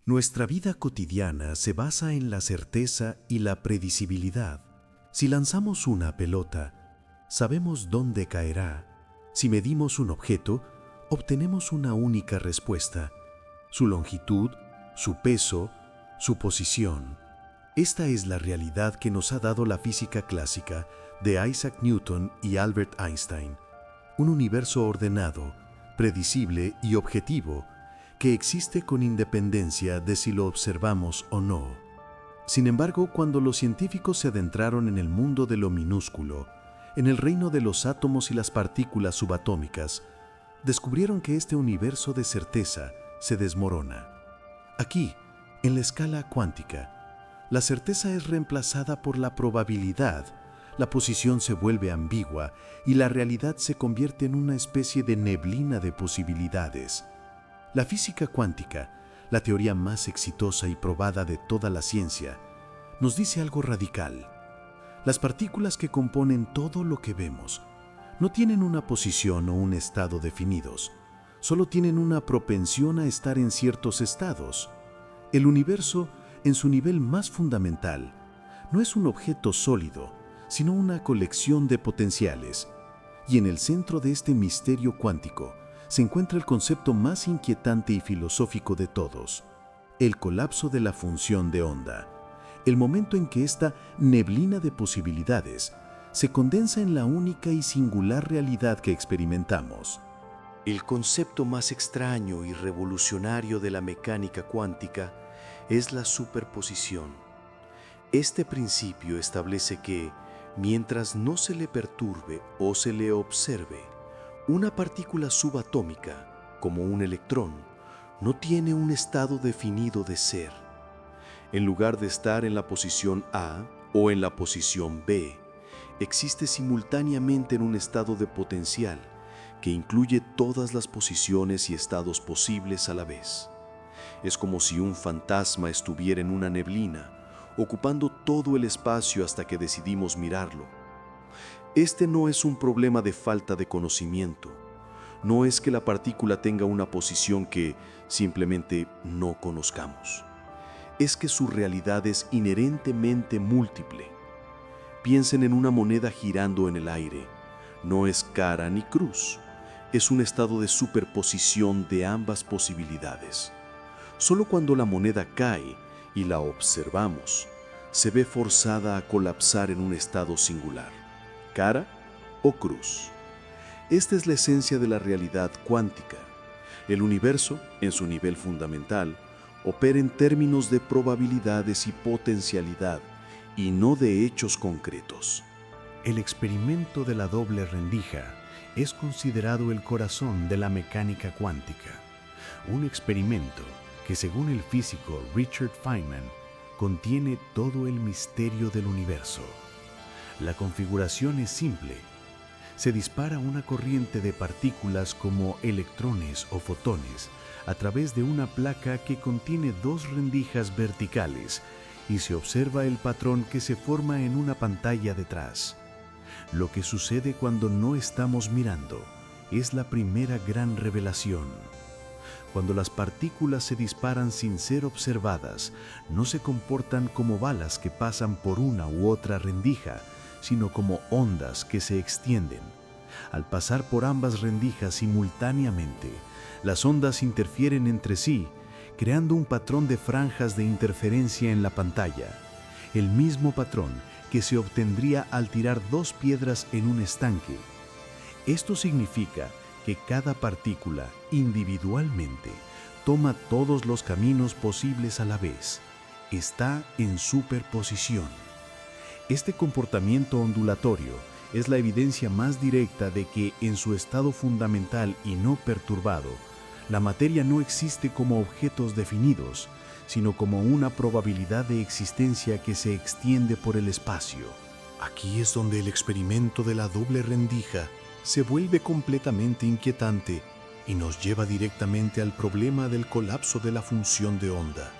Nuestra vida cotidiana se basa en la certeza y la predecibilidad. Si lanzamos una pelota, sabemos dónde caerá. Si medimos un objeto, obtenemos una única respuesta: su longitud, su peso, su posición. Esta es la realidad que nos ha dado la física clásica de Isaac Newton y Albert Einstein. Un universo ordenado, predecible y objetivo, que existe con independencia de si lo observamos o no. Sin embargo, cuando los científicos se adentraron en el mundo de lo minúsculo, en el reino de los átomos y las partículas subatómicas, descubrieron que este universo de certeza se desmorona. Aquí, en la escala cuántica, la certeza es reemplazada por la probabilidad, la posición se vuelve ambigua y la realidad se convierte en una especie de neblina de posibilidades. La física cuántica, la teoría más exitosa y probada de toda la ciencia, nos dice algo radical. Las partículas que componen todo lo que vemos no tienen una posición o un estado definidos, solo tienen una propensión a estar en ciertos estados. El universo, en su nivel más fundamental, no es un objeto sólido, sino una colección de potenciales. Y en el centro de este misterio cuántico se encuentra el concepto más inquietante y filosófico de todos: el colapso de la función de onda. El momento en que esta neblina de posibilidades se condensa en la única y singular realidad que experimentamos. El concepto más extraño y revolucionario de la mecánica cuántica es la superposición. Este principio establece que, mientras no se le perturbe o se le observe, una partícula subatómica, como un electrón, no tiene un estado definido de ser. En lugar de estar en la posición A o en la posición B, existe simultáneamente en un estado de potencial que incluye todas las posiciones y estados posibles a la vez. Es como si un fantasma estuviera en una neblina, ocupando todo el espacio hasta que decidimos mirarlo. Este no es un problema de falta de conocimiento. No es que la partícula tenga una posición que simplemente no conozcamos. Es que su realidad es inherentemente múltiple. Piensen en una moneda girando en el aire. No es cara ni cruz. Es un estado de superposición de ambas posibilidades. Solo cuando la moneda cae y la observamos, se ve forzada a colapsar en un estado singular: cara o cruz. Esta es la esencia de la realidad cuántica. El universo, en su nivel fundamental, opera en términos de probabilidades y potencialidad, y no de hechos concretos. El experimento de la doble rendija es considerado el corazón de la mecánica cuántica. Un experimento que, según el físico Richard Feynman, contiene todo el misterio del universo. La configuración es simple. Se dispara una corriente de partículas como electrones o fotones a través de una placa que contiene dos rendijas verticales y se observa el patrón que se forma en una pantalla detrás. Lo que sucede cuando no estamos mirando es la primera gran revelación. Cuando las partículas se disparan sin ser observadas, no se comportan como balas que pasan por una u otra rendija, sino como ondas que se extienden. Al pasar por ambas rendijas simultáneamente, las ondas interfieren entre sí, creando un patrón de franjas de interferencia en la pantalla. El mismo patrón que se obtendría al tirar dos piedras en un estanque. Esto significa que cada partícula, individualmente, toma todos los caminos posibles a la vez. Está en superposición. Este comportamiento ondulatorio es la evidencia más directa de que, en su estado fundamental y no perturbado, la materia no existe como objetos definidos, sino como una probabilidad de existencia que se extiende por el espacio. Aquí es donde el experimento de la doble rendija se vuelve completamente inquietante y nos lleva directamente al problema del colapso de la función de onda.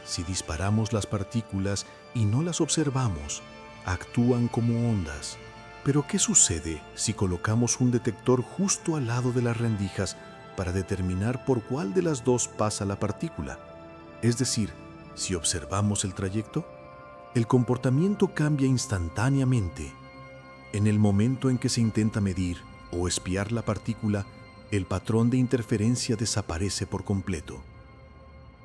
Si disparamos las partículas y no las observamos, actúan como ondas. Pero ¿qué sucede si colocamos un detector justo al lado de las rendijas para determinar por cuál de las dos pasa la partícula? Es decir, si observamos el trayecto, el comportamiento cambia instantáneamente. En el momento en que se intenta medir o espiar la partícula, el patrón de interferencia desaparece por completo.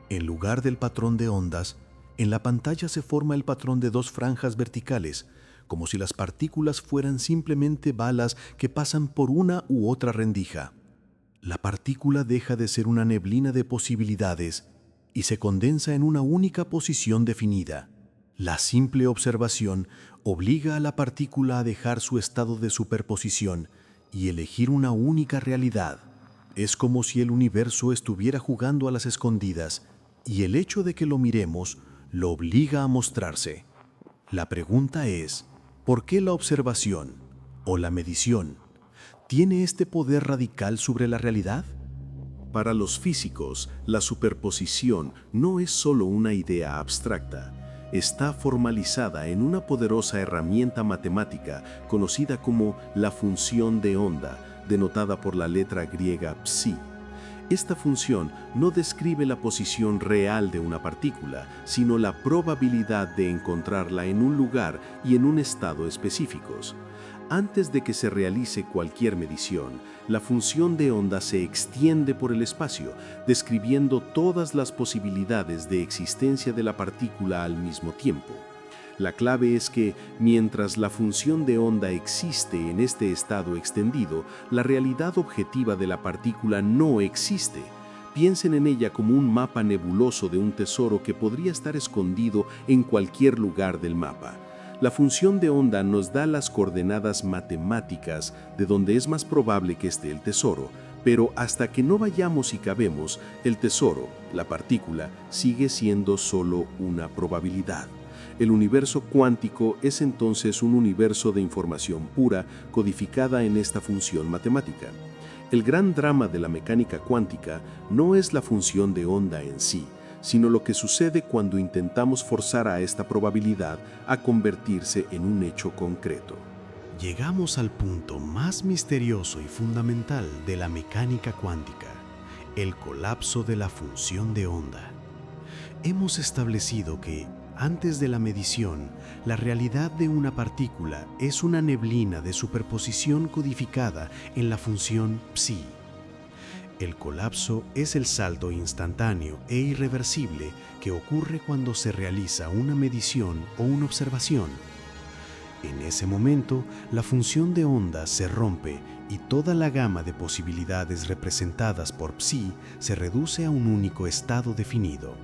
En lugar del patrón de ondas, en la pantalla se forma el patrón de dos franjas verticales, como si las partículas fueran simplemente balas que pasan por una u otra rendija. La partícula deja de ser una neblina de posibilidades y se condensa en una única posición definida. La simple observación obliga a la partícula a dejar su estado de superposición y elegir una única realidad. Es como si el universo estuviera jugando a las escondidas y el hecho de que lo miremos lo obliga a mostrarse. La pregunta es, ¿por qué la observación o la medición tiene este poder radical sobre la realidad? Para los físicos, la superposición no es solo una idea abstracta. Está formalizada en una poderosa herramienta matemática conocida como la función de onda, denotada por la letra griega psi. Esta función no describe la posición real de una partícula, sino la probabilidad de encontrarla en un lugar y en un estado específicos. Antes de que se realice cualquier medición, la función de onda se extiende por el espacio, describiendo todas las posibilidades de existencia de la partícula al mismo tiempo. La clave es que, mientras la función de onda existe en este estado extendido, la realidad objetiva de la partícula no existe. Piensen en ella como un mapa nebuloso de un tesoro que podría estar escondido en cualquier lugar del mapa. La función de onda nos da las coordenadas matemáticas de donde es más probable que esté el tesoro, pero hasta que no vayamos y cabemos, el tesoro, la partícula, sigue siendo solo una probabilidad. El universo cuántico es entonces un universo de información pura codificada en esta función matemática. El gran drama de la mecánica cuántica no es la función de onda en sí, sino lo que sucede cuando intentamos forzar a esta probabilidad a convertirse en un hecho concreto. Llegamos al punto más misterioso y fundamental de la mecánica cuántica, el colapso de la función de onda. Hemos establecido que, antes de la medición, la realidad de una partícula es una neblina de superposición codificada en la función psi. El colapso es el salto instantáneo e irreversible que ocurre cuando se realiza una medición o una observación. En ese momento, la función de onda se rompe y toda la gama de posibilidades representadas por psi se reduce a un único estado definido.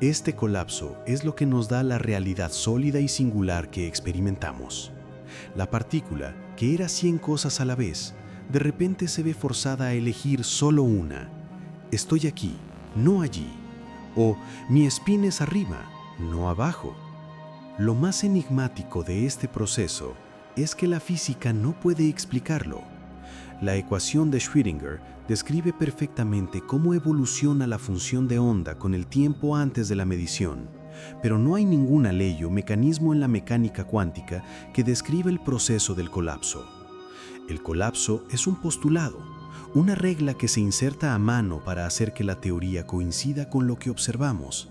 Este colapso es lo que nos da la realidad sólida y singular que experimentamos. La partícula, que era 100 cosas a la vez, de repente se ve forzada a elegir solo una. Estoy aquí, no allí. O mi spin es arriba, no abajo. Lo más enigmático de este proceso es que la física no puede explicarlo. La ecuación de Schrödinger describe perfectamente cómo evoluciona la función de onda con el tiempo antes de la medición, pero no hay ninguna ley o mecanismo en la mecánica cuántica que describa el proceso del colapso. El colapso es un postulado, una regla que se inserta a mano para hacer que la teoría coincida con lo que observamos.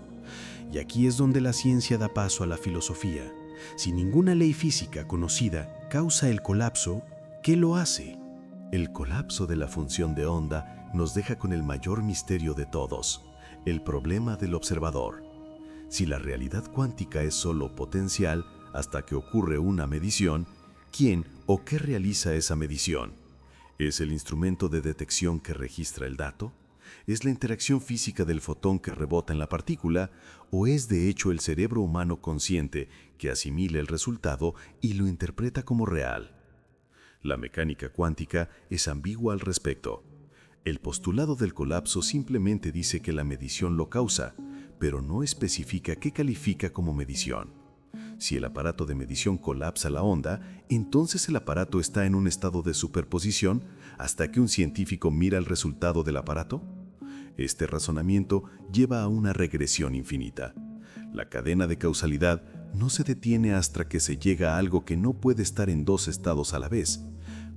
Y aquí es donde la ciencia da paso a la filosofía. Si ninguna ley física conocida causa el colapso, ¿qué lo hace? El colapso de la función de onda nos deja con el mayor misterio de todos, el problema del observador. Si la realidad cuántica es solo potencial hasta que ocurre una medición, ¿quién o qué realiza esa medición? ¿Es el instrumento de detección que registra el dato? ¿Es la interacción física del fotón que rebota en la partícula? ¿O es de hecho el cerebro humano consciente que asimila el resultado y lo interpreta como real? La mecánica cuántica es ambigua al respecto. El postulado del colapso simplemente dice que la medición lo causa, pero no especifica qué califica como medición. Si el aparato de medición colapsa la onda, entonces el aparato está en un estado de superposición hasta que un científico mira el resultado del aparato. Este razonamiento lleva a una regresión infinita. La cadena de causalidad no se detiene hasta que se llega a algo que no puede estar en dos estados a la vez.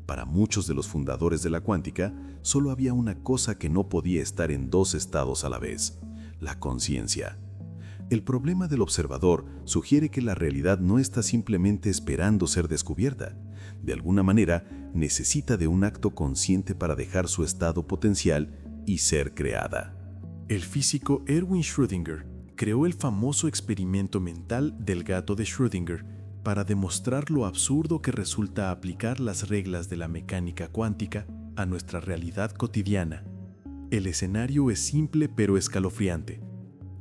Para muchos de los fundadores de la cuántica, solo había una cosa que no podía estar en dos estados a la vez: la conciencia. El problema del observador sugiere que la realidad no está simplemente esperando ser descubierta. De alguna manera, necesita de un acto consciente para dejar su estado potencial y ser creada. El físico Erwin Schrödinger creó el famoso experimento mental del gato de Schrödinger para demostrar lo absurdo que resulta aplicar las reglas de la mecánica cuántica a nuestra realidad cotidiana. El escenario es simple pero escalofriante.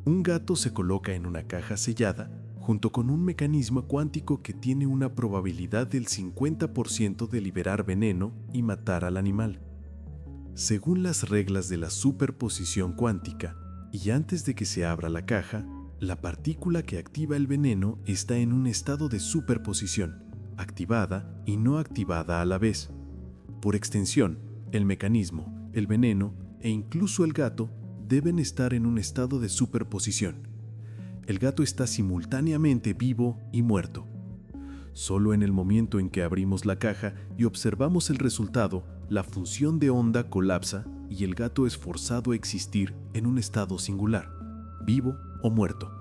Un gato se coloca en una caja sellada junto con un mecanismo cuántico que tiene una probabilidad del 50% de liberar veneno y matar al animal. Según las reglas de la superposición cuántica, y antes de que se abra la caja, la partícula que activa el veneno está en un estado de superposición, activada y no activada a la vez. Por extensión, el mecanismo, el veneno e incluso el gato deben estar en un estado de superposición. El gato está simultáneamente vivo y muerto. Solo en el momento en que abrimos la caja y observamos el resultado, la función de onda colapsa y el gato es forzado a existir en un estado singular, vivo o muerto.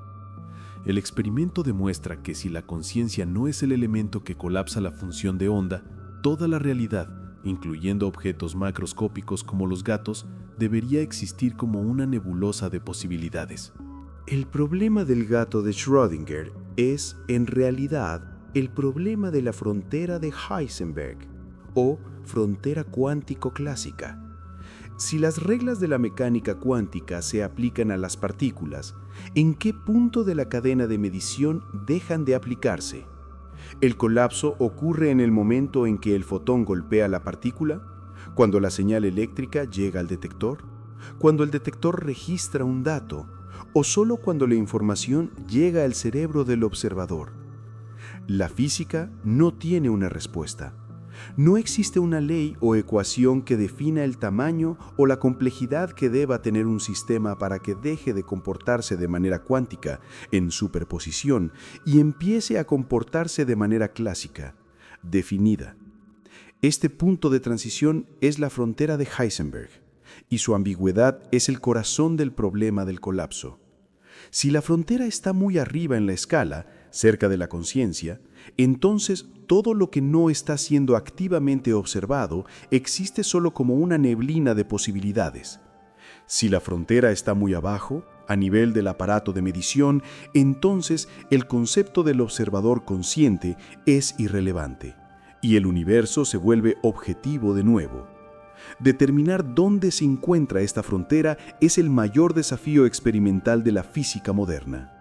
El experimento demuestra que si la conciencia no es el elemento que colapsa la función de onda, toda la realidad, incluyendo objetos macroscópicos como los gatos, debería existir como una nebulosa de posibilidades. El problema del gato de Schrödinger es, en realidad, el problema de la frontera de Heisenberg, o frontera cuántico-clásica. Si las reglas de la mecánica cuántica se aplican a las partículas, ¿en qué punto de la cadena de medición dejan de aplicarse? ¿El colapso ocurre en el momento en que el fotón golpea la partícula? ¿Cuando la señal eléctrica llega al detector? ¿Cuando el detector registra un dato? ¿O solo cuando la información llega al cerebro del observador? La física no tiene una respuesta. No existe una ley o ecuación que defina el tamaño o la complejidad que deba tener un sistema para que deje de comportarse de manera cuántica, en superposición, y empiece a comportarse de manera clásica, definida. Este punto de transición es la frontera de Heisenberg, y su ambigüedad es el corazón del problema del colapso. Si la frontera está muy arriba en la escala, cerca de la conciencia, entonces todo lo que no está siendo activamente observado existe solo como una neblina de posibilidades. Si la frontera está muy abajo, a nivel del aparato de medición, entonces el concepto del observador consciente es irrelevante, y el universo se vuelve objetivo de nuevo. Determinar dónde se encuentra esta frontera es el mayor desafío experimental de la física moderna.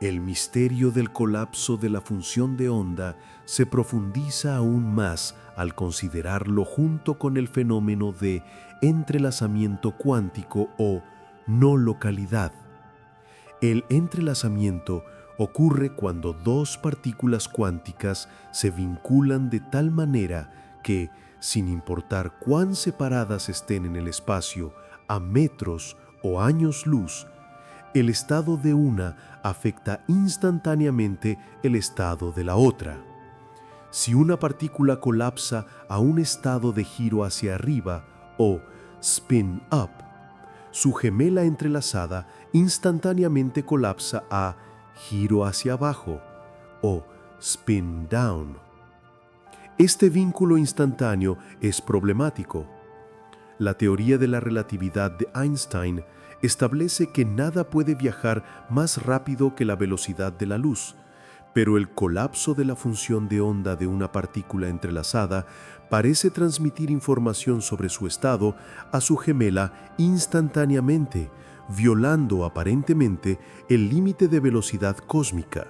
El misterio del colapso de la función de onda se profundiza aún más al considerarlo junto con el fenómeno de entrelazamiento cuántico o no localidad. El entrelazamiento ocurre cuando dos partículas cuánticas se vinculan de tal manera que, sin importar cuán separadas estén en el espacio, a metros o años luz, el estado de una afecta instantáneamente el estado de la otra. Si una partícula colapsa a un estado de giro hacia arriba o spin up, su gemela entrelazada instantáneamente colapsa a giro hacia abajo o spin down. Este vínculo instantáneo es problemático. La teoría de la relatividad de Einstein establece que nada puede viajar más rápido que la velocidad de la luz, pero el colapso de la función de onda de una partícula entrelazada parece transmitir información sobre su estado a su gemela instantáneamente, violando aparentemente el límite de velocidad cósmica.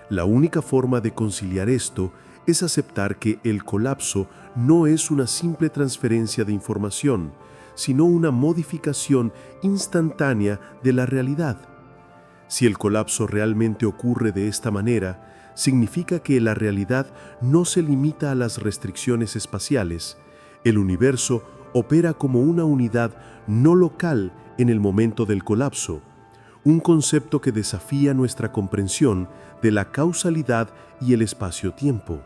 La única forma de conciliar esto es aceptar que el colapso no es una simple transferencia de información, sino una modificación instantánea de la realidad. Si el colapso realmente ocurre de esta manera, significa que la realidad no se limita a las restricciones espaciales. El universo opera como una unidad no local en el momento del colapso, un concepto que desafía nuestra comprensión de la causalidad y el espacio-tiempo.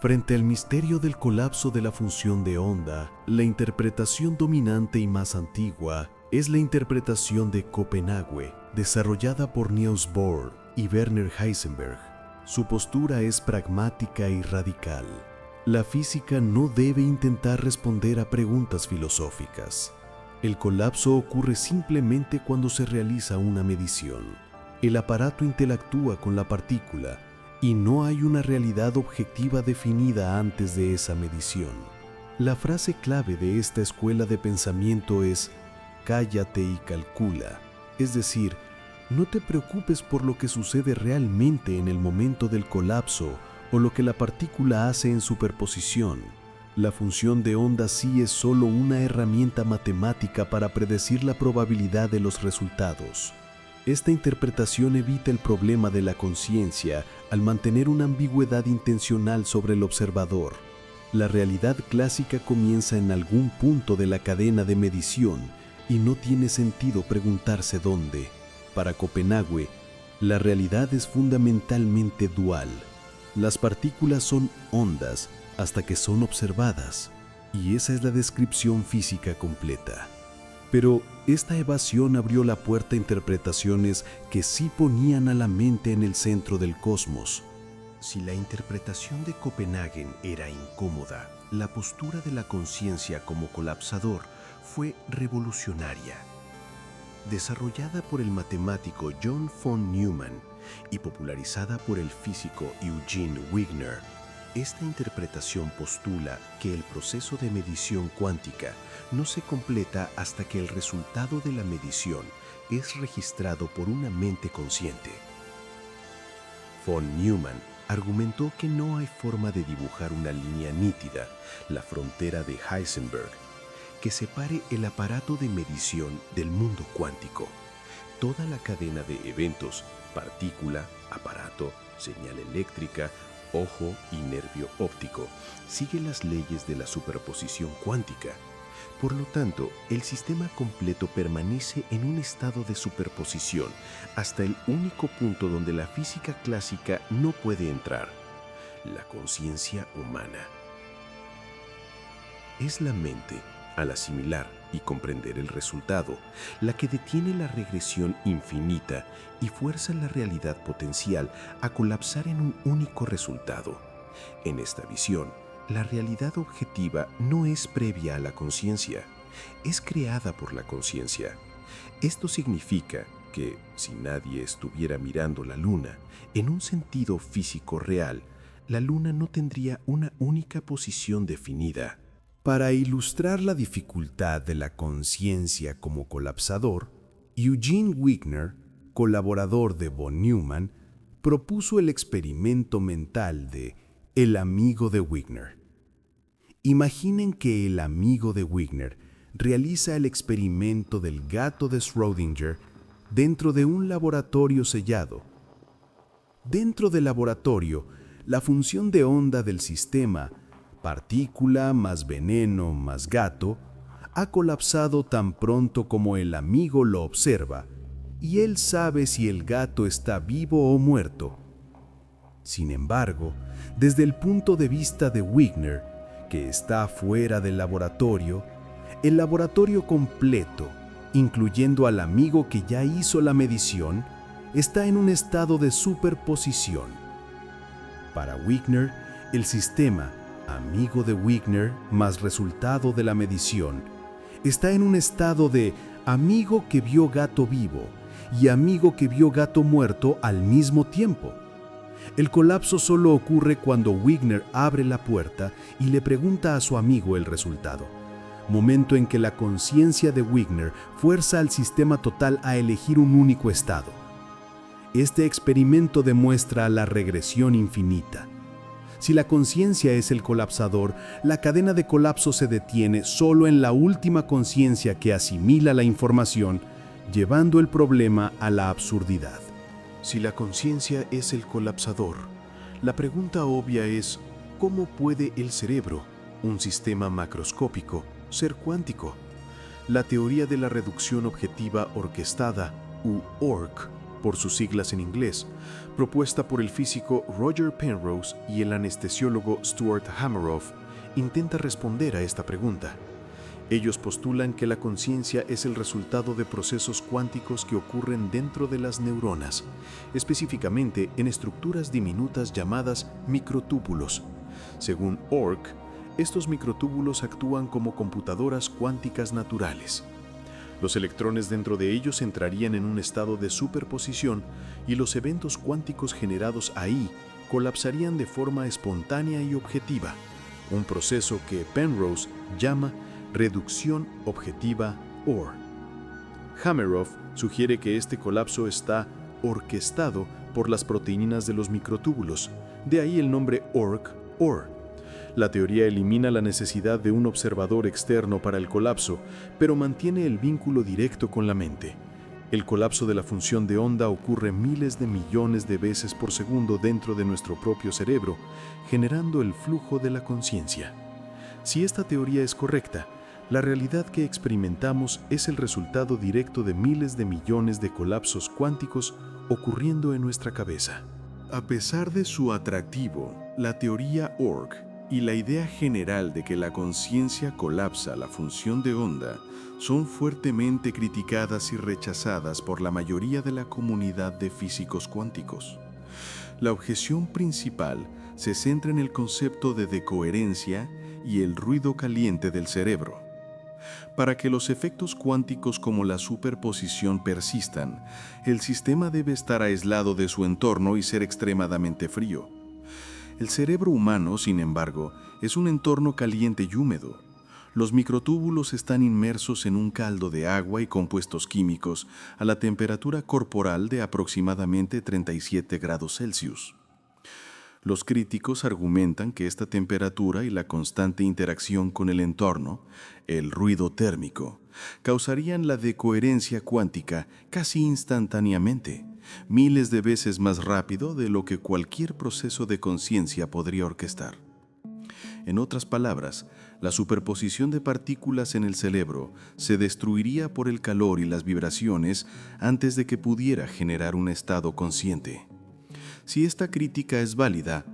Frente al misterio del colapso de la función de onda, la interpretación dominante y más antigua es la interpretación de Copenhague, desarrollada por Niels Bohr y Werner Heisenberg. Su postura es pragmática y radical. La física no debe intentar responder a preguntas filosóficas. El colapso ocurre simplemente cuando se realiza una medición. El aparato interactúa con la partícula y no hay una realidad objetiva definida antes de esa medición. La frase clave de esta escuela de pensamiento es «cállate y calcula», es decir, no te preocupes por lo que sucede realmente en el momento del colapso o lo que la partícula hace en superposición. La función de onda sí es solo una herramienta matemática para predecir la probabilidad de los resultados. Esta interpretación evita el problema de la conciencia al mantener una ambigüedad intencional sobre el observador. La realidad clásica comienza en algún punto de la cadena de medición y no tiene sentido preguntarse dónde. Para Copenhague, la realidad es fundamentalmente dual. Las partículas son ondas hasta que son observadas, y esa es la descripción física completa. Pero esta evasión abrió la puerta a interpretaciones que sí ponían a la mente en el centro del cosmos. Si la interpretación de Copenhague era incómoda, la postura de la conciencia como colapsador fue revolucionaria. Desarrollada por el matemático John von Neumann y popularizada por el físico Eugene Wigner, esta interpretación postula que el proceso de medición cuántica no se completa hasta que el resultado de la medición es registrado por una mente consciente. Von Neumann argumentó que no hay forma de dibujar una línea nítida, la frontera de Heisenberg, que separe el aparato de medición del mundo cuántico. Toda la cadena de eventos, partícula, aparato, señal eléctrica, ojo y nervio óptico, sigue las leyes de la superposición cuántica. Por lo tanto, el sistema completo permanece en un estado de superposición hasta el único punto donde la física clásica no puede entrar: la conciencia humana. Es la mente, al asimilar y comprender el resultado, la que detiene la regresión infinita y fuerza la realidad potencial a colapsar en un único resultado. En esta visión, la realidad objetiva no es previa a la conciencia, es creada por la conciencia. Esto significa que, si nadie estuviera mirando la luna, en un sentido físico real, la luna no tendría una única posición definida. Para ilustrar la dificultad de la conciencia como colapsador, Eugene Wigner, colaborador de von Neumann, propuso el experimento mental de el amigo de Wigner. Imaginen que el amigo de Wigner realiza el experimento del gato de Schrödinger dentro de un laboratorio sellado. Dentro del laboratorio, la función de onda del sistema partícula más veneno más gato ha colapsado tan pronto como el amigo lo observa, y él sabe si el gato está vivo o muerto. Sin embargo, desde el punto de vista de Wigner, que está fuera del laboratorio, el laboratorio completo, incluyendo al amigo que ya hizo la medición, está en un estado de superposición. Para Wigner, el sistema amigo de Wigner más resultado de la medición está en un estado de amigo que vio gato vivo y amigo que vio gato muerto al mismo tiempo. El colapso solo ocurre cuando Wigner abre la puerta y le pregunta a su amigo el resultado, momento en que la conciencia de Wigner fuerza al sistema total a elegir un único estado. Este experimento demuestra la regresión infinita. Si la conciencia es el colapsador, la cadena de colapso se detiene solo en la última conciencia que asimila la información, llevando el problema a la absurdidad. Si la conciencia es el colapsador, la pregunta obvia es: ¿cómo puede el cerebro, un sistema macroscópico, ser cuántico? La teoría de la reducción objetiva orquestada, u ORC, por sus siglas en inglés, propuesta por el físico Roger Penrose y el anestesiólogo Stuart Hameroff, intenta responder a esta pregunta. Ellos postulan que la conciencia es el resultado de procesos cuánticos que ocurren dentro de las neuronas, específicamente en estructuras diminutas llamadas microtúbulos. Según Ork, estos microtúbulos actúan como computadoras cuánticas naturales. Los electrones dentro de ellos entrarían en un estado de superposición y los eventos cuánticos generados ahí colapsarían de forma espontánea y objetiva, un proceso que Penrose llama reducción objetiva OR. Hameroff sugiere que este colapso está orquestado por las proteínas de los microtúbulos, de ahí el nombre OR. La teoría elimina la necesidad de un observador externo para el colapso, pero mantiene el vínculo directo con la mente. El colapso de la función de onda ocurre miles de millones de veces por segundo dentro de nuestro propio cerebro, generando el flujo de la conciencia. Si esta teoría es correcta, la realidad que experimentamos es el resultado directo de miles de millones de colapsos cuánticos ocurriendo en nuestra cabeza. A pesar de su atractivo, la teoría Ork y la idea general de que la conciencia colapsa la función de onda son fuertemente criticadas y rechazadas por la mayoría de la comunidad de físicos cuánticos. La objeción principal se centra en el concepto de decoherencia y el ruido caliente del cerebro. Para que los efectos cuánticos como la superposición persistan, el sistema debe estar aislado de su entorno y ser extremadamente frío. El cerebro humano, sin embargo, es un entorno caliente y húmedo. Los microtúbulos están inmersos en un caldo de agua y compuestos químicos a la temperatura corporal de aproximadamente 37 grados Celsius. Los críticos argumentan que esta temperatura y la constante interacción con el entorno, el ruido térmico, causarían la decoherencia cuántica casi instantáneamente, miles de veces más rápido de lo que cualquier proceso de conciencia podría orquestar. En otras palabras, la superposición de partículas en el cerebro se destruiría por el calor y las vibraciones antes de que pudiera generar un estado consciente. Si esta crítica es válida,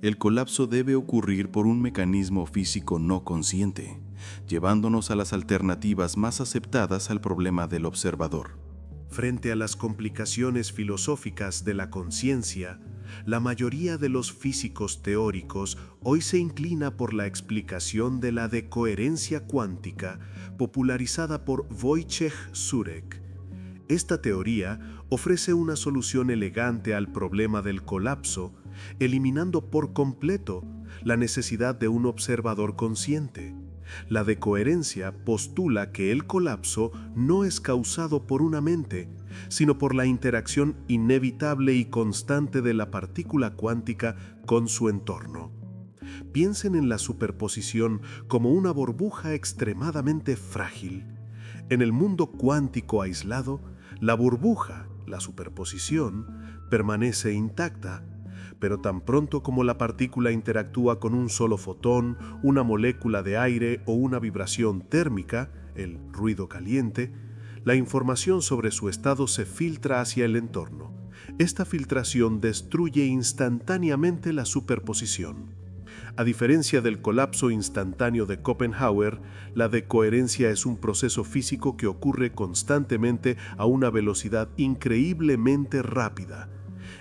el colapso debe ocurrir por un mecanismo físico no consciente, llevándonos a las alternativas más aceptadas al problema del observador. Frente a las complicaciones filosóficas de la conciencia, la mayoría de los físicos teóricos hoy se inclina por la explicación de la decoherencia cuántica popularizada por Wojciech Surek. Esta teoría ofrece una solución elegante al problema del colapso, eliminando por completo la necesidad de un observador consciente. La decoherencia postula que el colapso no es causado por una mente, sino por la interacción inevitable y constante de la partícula cuántica con su entorno. Piensen en la superposición como una burbuja extremadamente frágil. En el mundo cuántico aislado, la burbuja, la superposición, permanece intacta, pero tan pronto como la partícula interactúa con un solo fotón, una molécula de aire o una vibración térmica, el ruido caliente, la información sobre su estado se filtra hacia el entorno. Esta filtración destruye instantáneamente la superposición. A diferencia del colapso instantáneo de Schopenhauer, la decoherencia es un proceso físico que ocurre constantemente a una velocidad increíblemente rápida.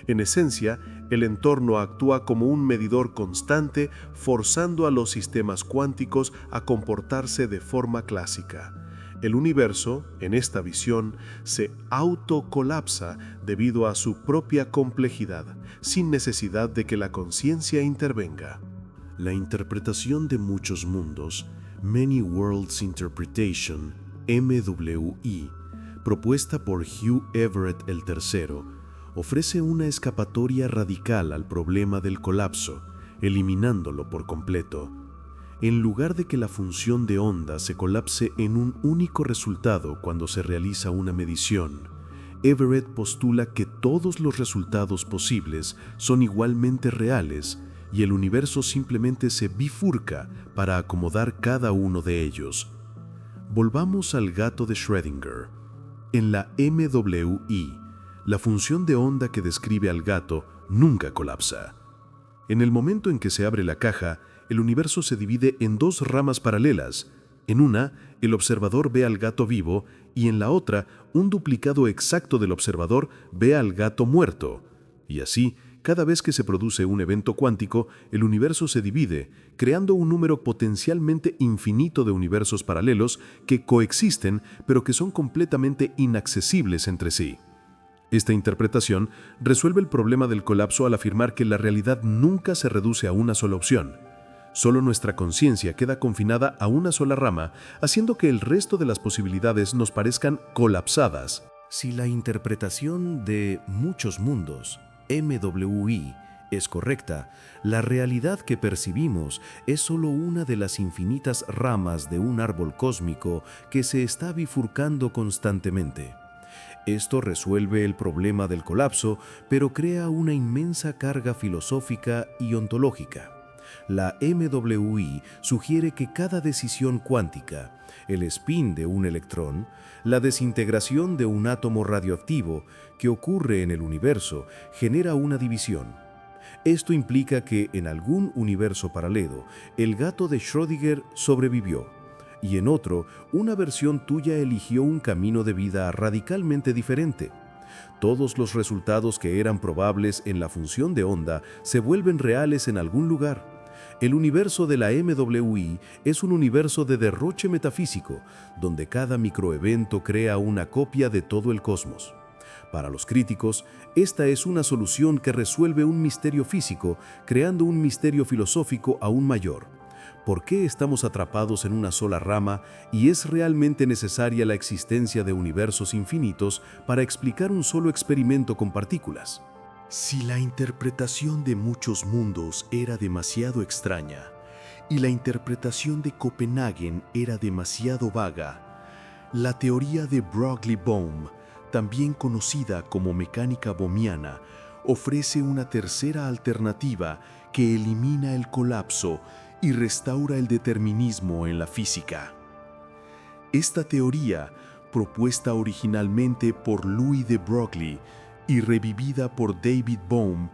En esencia, el entorno actúa como un medidor constante, forzando a los sistemas cuánticos a comportarse de forma clásica. El universo, en esta visión, se autocolapsa debido a su propia complejidad, sin necesidad de que la conciencia intervenga. La interpretación de muchos mundos, Many Worlds Interpretation, MWI, propuesta por Hugh Everett III, ofrece una escapatoria radical al problema del colapso, eliminándolo por completo. En lugar de que la función de onda se colapse en un único resultado cuando se realiza una medición, Everett postula que todos los resultados posibles son igualmente reales y el universo simplemente se bifurca para acomodar cada uno de ellos. Volvamos al gato de Schrödinger. En la MWI, la función de onda que describe al gato nunca colapsa. En el momento en que se abre la caja, el universo se divide en dos ramas paralelas, En una, el observador ve al gato vivo y en la otra, un duplicado exacto del observador ve al gato muerto. Y así, cada vez que se produce un evento cuántico, el universo se divide, creando un número potencialmente infinito de universos paralelos que coexisten, pero que son completamente inaccesibles entre sí. Esta interpretación resuelve el problema del colapso al afirmar que la realidad nunca se reduce a una sola opción. Solo nuestra conciencia queda confinada a una sola rama, haciendo que el resto de las posibilidades nos parezcan colapsadas. Si la interpretación de muchos mundos, MWI, es correcta, la realidad que percibimos es solo una de las infinitas ramas de un árbol cósmico que se está bifurcando constantemente. Esto resuelve el problema del colapso, pero crea una inmensa carga filosófica y ontológica. La MWI sugiere que cada decisión cuántica, el spin de un electrón, la desintegración de un átomo radioactivo que ocurre en el universo, genera una división. Esto implica que en algún universo paralelo, el gato de Schrödinger sobrevivió, y en otro, una versión tuya eligió un camino de vida radicalmente diferente. Todos los resultados que eran probables en la función de onda se vuelven reales en algún lugar. El universo de la MWI es un universo de derroche metafísico, donde cada microevento crea una copia de todo el cosmos. Para los críticos, esta es una solución que resuelve un misterio físico, creando un misterio filosófico aún mayor. ¿Por qué estamos atrapados en una sola rama y es realmente necesaria la existencia de universos infinitos para explicar un solo experimento con partículas? Si la interpretación de muchos mundos era demasiado extraña y la interpretación de Copenhagen era demasiado vaga, la teoría de Broglie-Bohm, también conocida como mecánica bohmiana, ofrece una tercera alternativa que elimina el colapso y restaura el determinismo en la física. Esta teoría, propuesta originalmente por Louis de Broglie y revivida por David Bohm,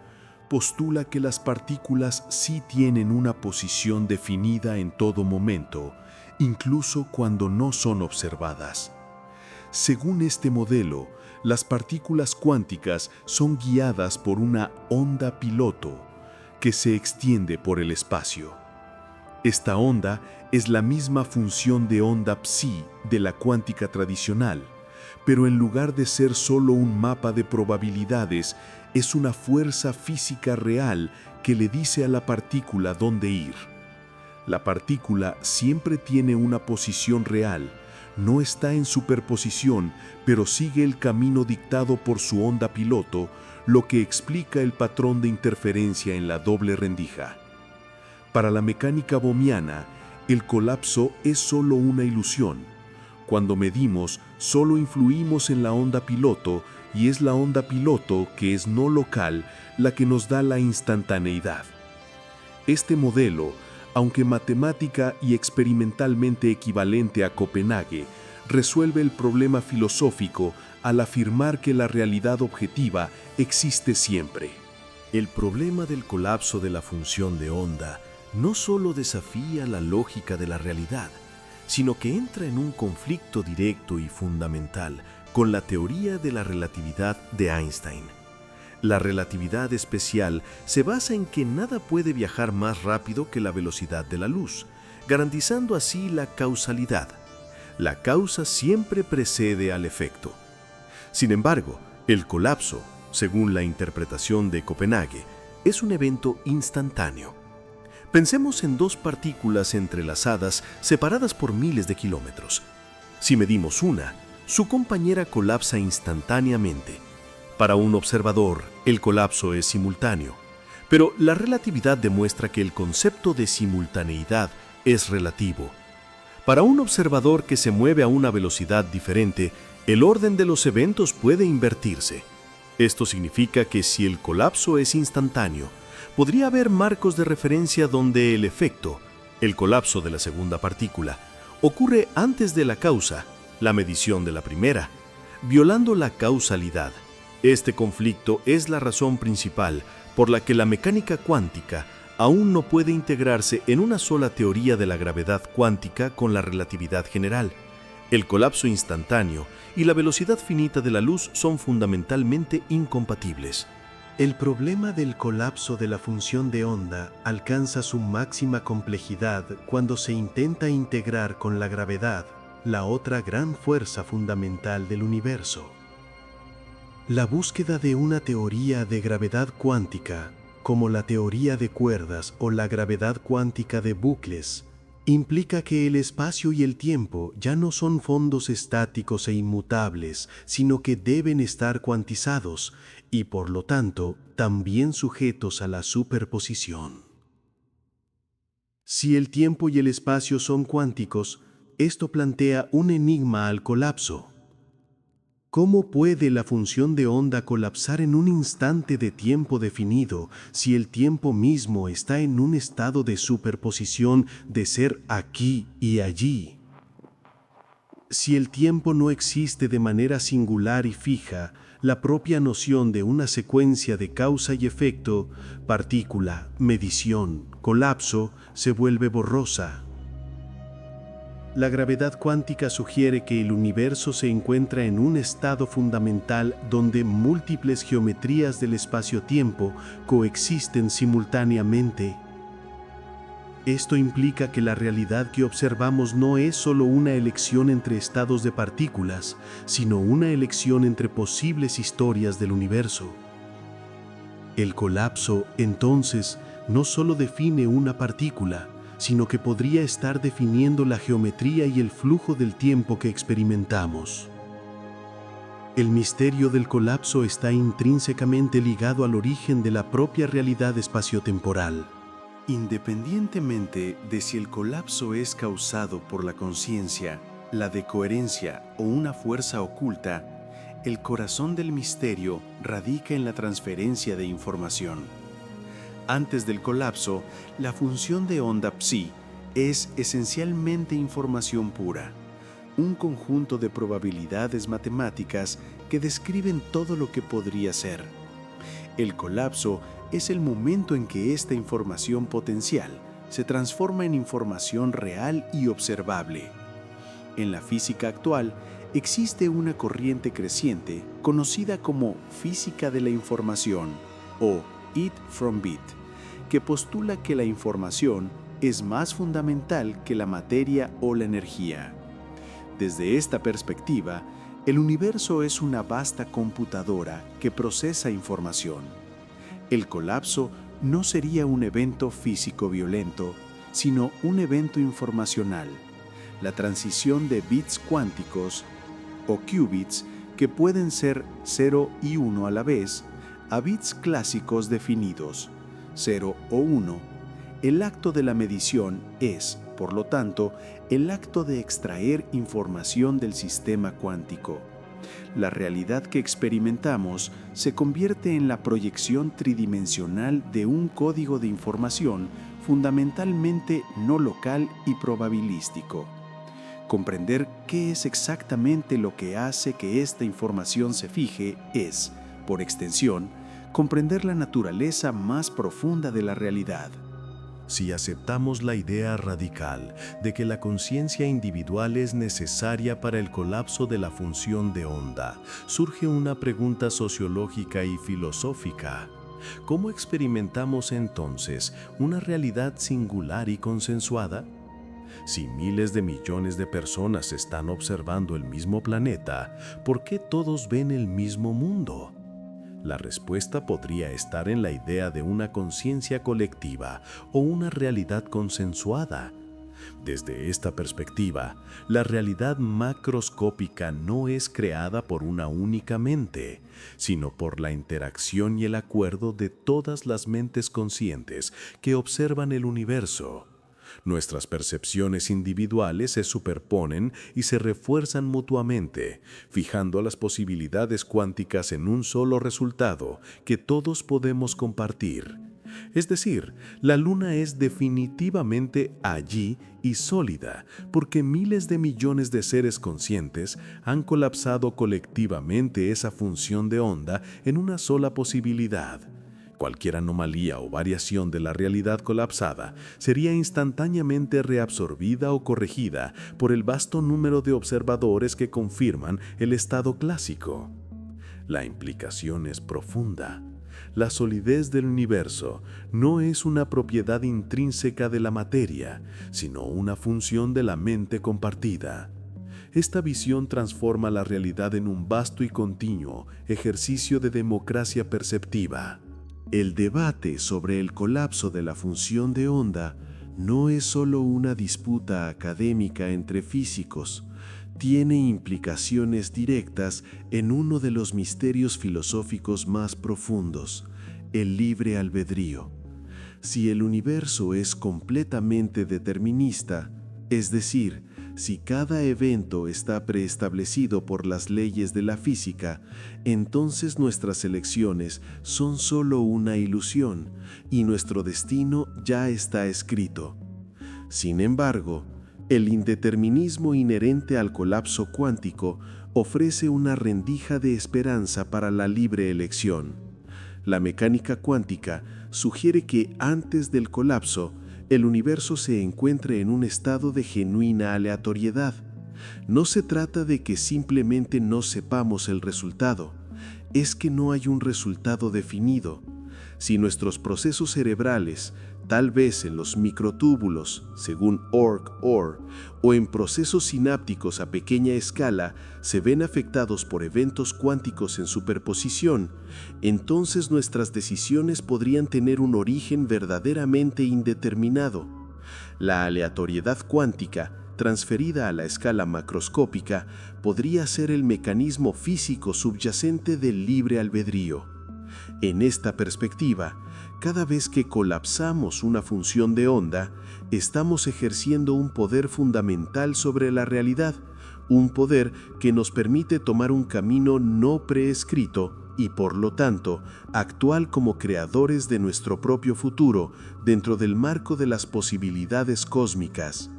postula que las partículas sí tienen una posición definida en todo momento, incluso cuando no son observadas. Según este modelo, las partículas cuánticas son guiadas por una onda piloto que se extiende por el espacio. Esta onda es la misma función de onda psi de la cuántica tradicional, pero en lugar de ser solo un mapa de probabilidades, es una fuerza física real que le dice a la partícula dónde ir. La partícula siempre tiene una posición real, no está en superposición, pero sigue el camino dictado por su onda piloto, lo que explica el patrón de interferencia en la doble rendija. Para la mecánica bohmiana, el colapso es solo una ilusión. Cuando medimos, solo influimos en la onda piloto y es la onda piloto, que es no local, la que nos da la instantaneidad. Este modelo, aunque matemática y experimentalmente equivalente a Copenhague, resuelve el problema filosófico al afirmar que la realidad objetiva existe siempre. El problema del colapso de la función de onda no solo desafía la lógica de la realidad, sino que entra en un conflicto directo y fundamental con la teoría de la relatividad de Einstein. La relatividad especial se basa en que nada puede viajar más rápido que la velocidad de la luz, garantizando así la causalidad. La causa siempre precede al efecto. Sin embargo, el colapso, según la interpretación de Copenhague, es un evento instantáneo. Pensemos en dos partículas entrelazadas separadas por miles de kilómetros. Si medimos una, su compañera colapsa instantáneamente. Para un observador, el colapso es simultáneo, pero la relatividad demuestra que el concepto de simultaneidad es relativo. Para un observador que se mueve a una velocidad diferente, el orden de los eventos puede invertirse. Esto significa que si el colapso es instantáneo, podría haber marcos de referencia donde el efecto, el colapso de la segunda partícula, ocurre antes de la causa, la medición de la primera, violando la causalidad. Este conflicto es la razón principal por la que la mecánica cuántica aún no puede integrarse en una sola teoría de la gravedad cuántica con la relatividad general. El colapso instantáneo y la velocidad finita de la luz son fundamentalmente incompatibles. El problema del colapso de la función de onda alcanza su máxima complejidad cuando se intenta integrar con la gravedad, la otra gran fuerza fundamental del universo. La búsqueda de una teoría de gravedad cuántica, como la teoría de cuerdas o la gravedad cuántica de bucles, implica que el espacio y el tiempo ya no son fondos estáticos e inmutables, sino que deben estar cuantizados y, por lo tanto, también sujetos a la superposición. Si el tiempo y el espacio son cuánticos, esto plantea un enigma al colapso. ¿Cómo puede la función de onda colapsar en un instante de tiempo definido si el tiempo mismo está en un estado de superposición de ser aquí y allí? Si el tiempo no existe de manera singular y fija, la propia noción de una secuencia de causa y efecto, partícula, medición, colapso, se vuelve borrosa. La gravedad cuántica sugiere que el universo se encuentra en un estado fundamental donde múltiples geometrías del espacio-tiempo coexisten simultáneamente. Esto implica que la realidad que observamos no es solo una elección entre estados de partículas, sino una elección entre posibles historias del universo. El colapso, entonces, no solo define una partícula, sino que podría estar definiendo la geometría y el flujo del tiempo que experimentamos. El misterio del colapso está intrínsecamente ligado al origen de la propia realidad espaciotemporal. Independientemente de si el colapso es causado por la conciencia, la decoherencia o una fuerza oculta, el corazón del misterio radica en la transferencia de información. Antes del colapso, la función de onda psi es esencialmente información pura, un conjunto de probabilidades matemáticas que describen todo lo que podría ser. El colapso es el momento en que esta información potencial se transforma en información real y observable. En la física actual, existe una corriente creciente conocida como física de la información o it from bit, que postula que la información es más fundamental que la materia o la energía. Desde esta perspectiva, el universo es una vasta computadora que procesa información. El colapso no sería un evento físico violento, sino un evento informacional, la transición de bits cuánticos o qubits que pueden ser 0 y 1 a la vez, a bits clásicos definidos, 0 o 1, el acto de la medición es, por lo tanto, el acto de extraer información del sistema cuántico. La realidad que experimentamos se convierte en la proyección tridimensional de un código de información fundamentalmente no local y probabilístico. Comprender qué es exactamente lo que hace que esta información se fije es, por extensión, comprender la naturaleza más profunda de la realidad. Si aceptamos la idea radical de que la conciencia individual es necesaria para el colapso de la función de onda, surge una pregunta sociológica y filosófica. ¿Cómo experimentamos entonces una realidad singular y consensuada? Si miles de millones de personas están observando el mismo planeta, ¿por qué todos ven el mismo mundo? La respuesta podría estar en la idea de una conciencia colectiva o una realidad consensuada. Desde esta perspectiva, la realidad macroscópica no es creada por una única mente, sino por la interacción y el acuerdo de todas las mentes conscientes que observan el universo. Nuestras percepciones individuales se superponen y se refuerzan mutuamente, fijando las posibilidades cuánticas en un solo resultado que todos podemos compartir. Es decir, la Luna es definitivamente allí y sólida, porque miles de millones de seres conscientes han colapsado colectivamente esa función de onda en una sola posibilidad. Cualquier anomalía o variación de la realidad colapsada sería instantáneamente reabsorbida o corregida por el vasto número de observadores que confirman el estado clásico. La implicación es profunda. La solidez del universo no es una propiedad intrínseca de la materia, sino una función de la mente compartida. Esta visión transforma la realidad en un vasto y continuo ejercicio de democracia perceptiva. El debate sobre el colapso de la función de onda no es solo una disputa académica entre físicos, tiene implicaciones directas en uno de los misterios filosóficos más profundos, el libre albedrío. Si el universo es completamente determinista, es decir, si cada evento está preestablecido por las leyes de la física, entonces nuestras elecciones son solo una ilusión y nuestro destino ya está escrito. Sin embargo, el indeterminismo inherente al colapso cuántico ofrece una rendija de esperanza para la libre elección. La mecánica cuántica sugiere que antes del colapso, el universo se encuentre en un estado de genuina aleatoriedad. No se trata de que simplemente no sepamos el resultado, es que no hay un resultado definido. Si nuestros procesos cerebrales, tal vez en los microtúbulos, según Orr, o en procesos sinápticos a pequeña escala, se ven afectados por eventos cuánticos en superposición, entonces nuestras decisiones podrían tener un origen verdaderamente indeterminado. La aleatoriedad cuántica, transferida a la escala macroscópica, podría ser el mecanismo físico subyacente del libre albedrío. En esta perspectiva, cada vez que colapsamos una función de onda, estamos ejerciendo un poder fundamental sobre la realidad, un poder que nos permite tomar un camino no preescrito y, por lo tanto, actuar como creadores de nuestro propio futuro dentro del marco de las posibilidades cósmicas.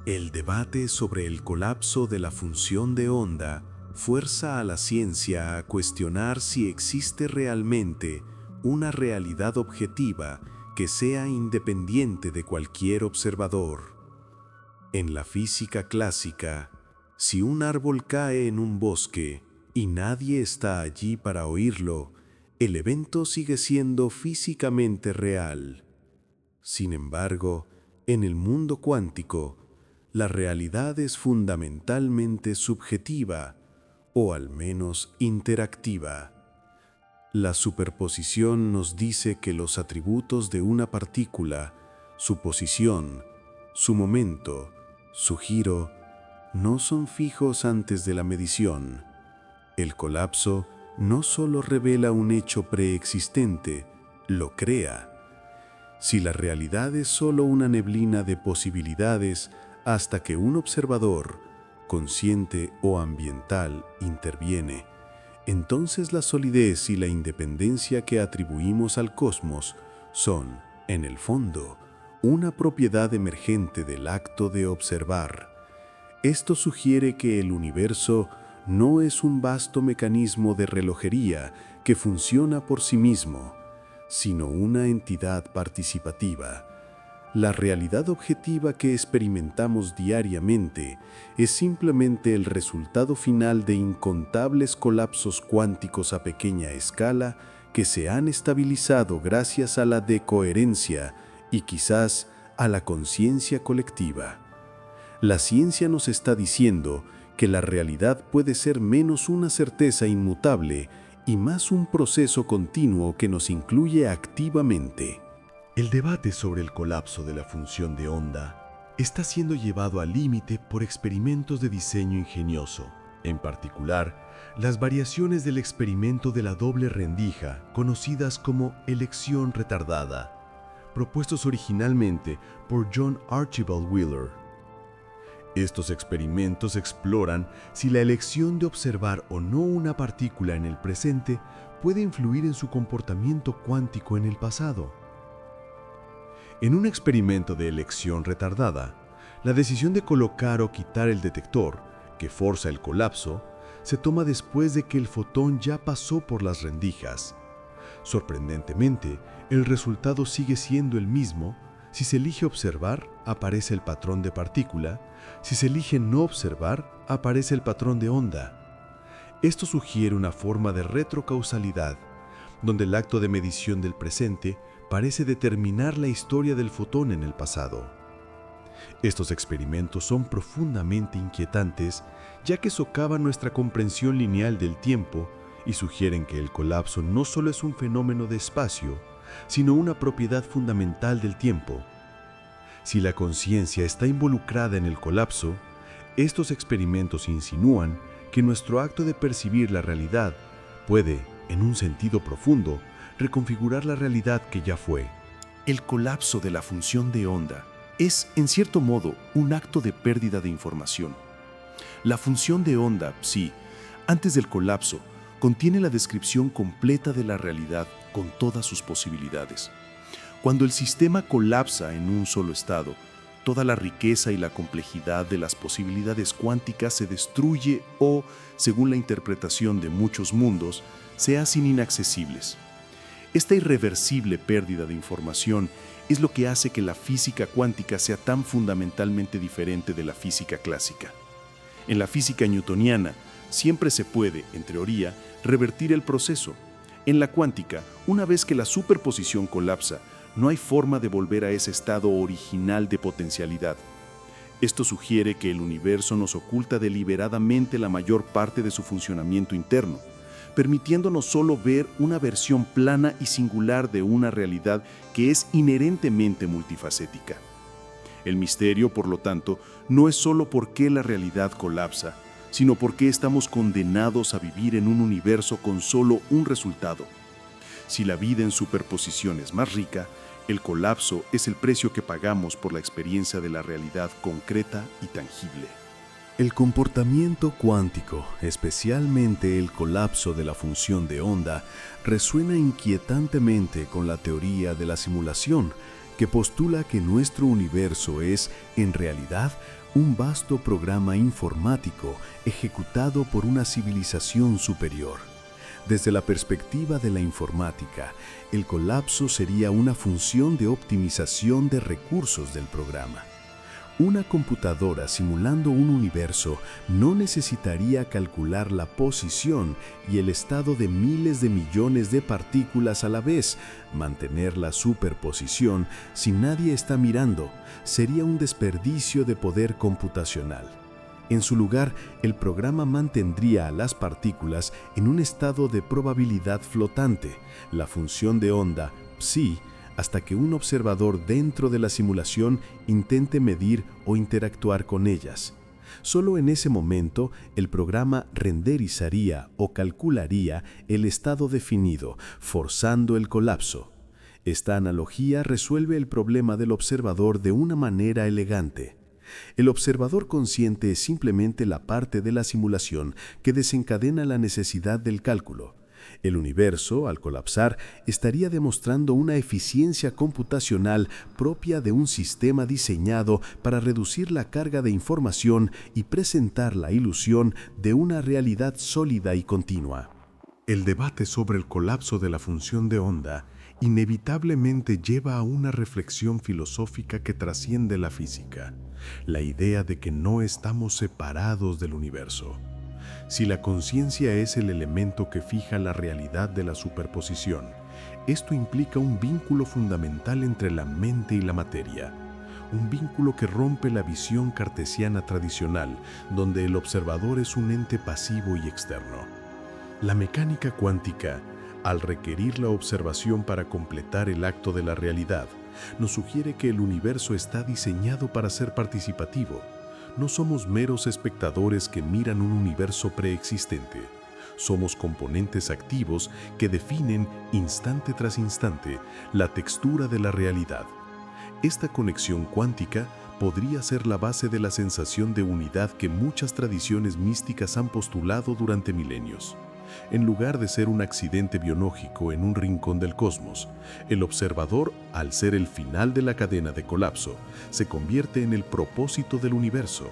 El debate sobre el colapso de la función de onda fuerza a la ciencia a cuestionar si existe realmente una realidad objetiva que sea independiente de cualquier observador. En la física clásica, si un árbol cae en un bosque y nadie está allí para oírlo, el evento sigue siendo físicamente real. Sin embargo, en el mundo cuántico, la realidad es fundamentalmente subjetiva, o al menos interactiva. La superposición nos dice que los atributos de una partícula, su posición, su momento, su giro, no son fijos antes de la medición. El colapso no solo revela un hecho preexistente, lo crea. Si la realidad es solo una neblina de posibilidades hasta que un observador, consciente o ambiental, interviene, entonces la solidez y la independencia que atribuimos al cosmos son, en el fondo, una propiedad emergente del acto de observar. Esto sugiere que el universo no es un vasto mecanismo de relojería que funciona por sí mismo, sino una entidad participativa. La realidad objetiva que experimentamos diariamente es simplemente el resultado final de incontables colapsos cuánticos a pequeña escala que se han estabilizado gracias a la decoherencia y quizás a la conciencia colectiva. La ciencia nos está diciendo que la realidad puede ser menos una certeza inmutable y más un proceso continuo que nos incluye activamente. El debate sobre el colapso de la función de onda está siendo llevado al límite por experimentos de diseño ingenioso, en particular, las variaciones del experimento de la doble rendija, conocidas como elección retardada, propuestos originalmente por John Archibald Wheeler. Estos experimentos exploran si la elección de observar o no una partícula en el presente puede influir en su comportamiento cuántico en el pasado. En un experimento de elección retardada, la decisión de colocar o quitar el detector, que forza el colapso, se toma después de que el fotón ya pasó por las rendijas. Sorprendentemente, el resultado sigue siendo el mismo. Si se elige observar, aparece el patrón de partícula. Si se elige no observar, aparece el patrón de onda. Esto sugiere una forma de retrocausalidad, donde el acto de medición del presente parece determinar la historia del fotón en el pasado. Estos experimentos son profundamente inquietantes, ya que socavan nuestra comprensión lineal del tiempo y sugieren que el colapso no solo es un fenómeno de espacio, sino una propiedad fundamental del tiempo. Si la conciencia está involucrada en el colapso, estos experimentos insinúan que nuestro acto de percibir la realidad puede, en un sentido profundo, reconfigurar la realidad que ya fue. El colapso de la función de onda es, en cierto modo, un acto de pérdida de información. La función de onda, psi, antes del colapso, contiene la descripción completa de la realidad con todas sus posibilidades. Cuando el sistema colapsa en un solo estado, toda la riqueza y la complejidad de las posibilidades cuánticas se destruye o, según la interpretación de muchos mundos, se hacen inaccesibles. Esta irreversible pérdida de información es lo que hace que la física cuántica sea tan fundamentalmente diferente de la física clásica. En la física newtoniana, siempre se puede, en teoría, revertir el proceso. En la cuántica, una vez que la superposición colapsa, no hay forma de volver a ese estado original de potencialidad. Esto sugiere que el universo nos oculta deliberadamente la mayor parte de su funcionamiento interno, permitiéndonos solo ver una versión plana y singular de una realidad que es inherentemente multifacética. El misterio, por lo tanto, no es solo por qué la realidad colapsa, sino por qué estamos condenados a vivir en un universo con solo un resultado. Si la vida en superposición es más rica, el colapso es el precio que pagamos por la experiencia de la realidad concreta y tangible. El comportamiento cuántico, especialmente el colapso de la función de onda, resuena inquietantemente con la teoría de la simulación, que postula que nuestro universo es, en realidad, un vasto programa informático ejecutado por una civilización superior. Desde la perspectiva de la informática, el colapso sería una función de optimización de recursos del programa. Una computadora simulando un universo no necesitaría calcular la posición y el estado de miles de millones de partículas a la vez. Mantener la superposición si nadie está mirando sería un desperdicio de poder computacional. En su lugar, el programa mantendría a las partículas en un estado de probabilidad flotante, la función de onda psi, hasta que un observador dentro de la simulación intente medir o interactuar con ellas. Solo en ese momento, el programa renderizaría o calcularía el estado definido, forzando el colapso. Esta analogía resuelve el problema del observador de una manera elegante. El observador consciente es simplemente la parte de la simulación que desencadena la necesidad del cálculo. El universo, al colapsar, estaría demostrando una eficiencia computacional propia de un sistema diseñado para reducir la carga de información y presentar la ilusión de una realidad sólida y continua. El debate sobre el colapso de la función de onda inevitablemente lleva a una reflexión filosófica que trasciende la física, la idea de que no estamos separados del universo. Si la conciencia es el elemento que fija la realidad de la superposición, esto implica un vínculo fundamental entre la mente y la materia, un vínculo que rompe la visión cartesiana tradicional, donde el observador es un ente pasivo y externo. La mecánica cuántica, al requerir la observación para completar el acto de la realidad, nos sugiere que el universo está diseñado para ser participativo. No somos meros espectadores que miran un universo preexistente. Somos componentes activos que definen, instante tras instante, la textura de la realidad. Esta conexión cuántica podría ser la base de la sensación de unidad que muchas tradiciones místicas han postulado durante milenios. En lugar de ser un accidente biológico en un rincón del cosmos, el observador, al ser el final de la cadena de colapso, se convierte en el propósito del universo.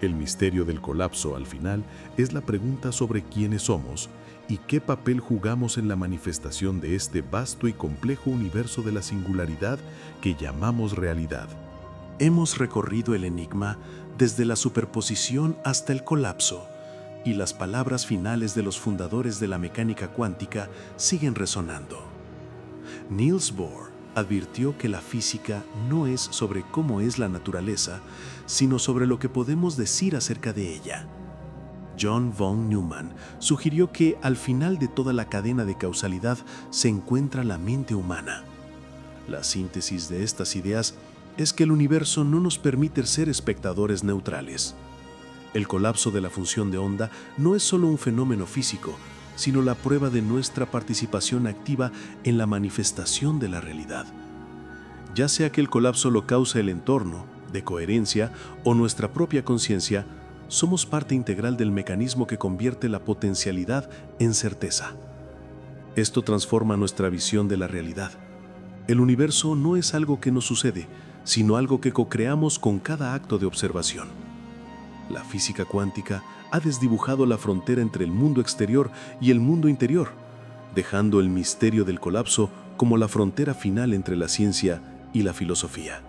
El misterio del colapso, al final, es la pregunta sobre quiénes somos y qué papel jugamos en la manifestación de este vasto y complejo universo de la singularidad que llamamos realidad. Hemos recorrido el enigma desde la superposición hasta el colapso, y las palabras finales de los fundadores de la mecánica cuántica siguen resonando. Niels Bohr advirtió que la física no es sobre cómo es la naturaleza, sino sobre lo que podemos decir acerca de ella. John von Neumann sugirió que al final de toda la cadena de causalidad se encuentra la mente humana. La síntesis de estas ideas es que el universo no nos permite ser espectadores neutrales. El colapso de la función de onda no es solo un fenómeno físico, sino la prueba de nuestra participación activa en la manifestación de la realidad. Ya sea que el colapso lo cause el entorno, de coherencia, o nuestra propia conciencia, somos parte integral del mecanismo que convierte la potencialidad en certeza. Esto transforma nuestra visión de la realidad. El universo no es algo que nos sucede, sino algo que co-creamos con cada acto de observación. La física cuántica ha desdibujado la frontera entre el mundo exterior y el mundo interior, dejando el misterio del colapso como la frontera final entre la ciencia y la filosofía.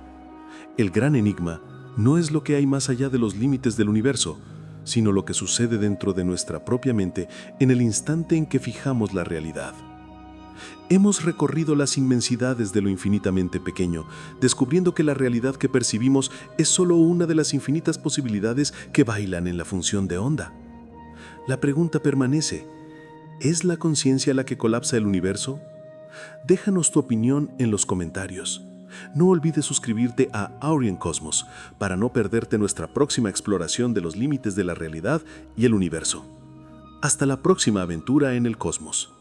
El gran enigma no es lo que hay más allá de los límites del universo, sino lo que sucede dentro de nuestra propia mente en el instante en que fijamos la realidad. Hemos recorrido las inmensidades de lo infinitamente pequeño, descubriendo que la realidad que percibimos es solo una de las infinitas posibilidades que bailan en la función de onda. La pregunta permanece: ¿es la conciencia la que colapsa el universo? Déjanos tu opinión en los comentarios. No olvides suscribirte a Aurion Cosmos para no perderte nuestra próxima exploración de los límites de la realidad y el universo. Hasta la próxima aventura en el cosmos.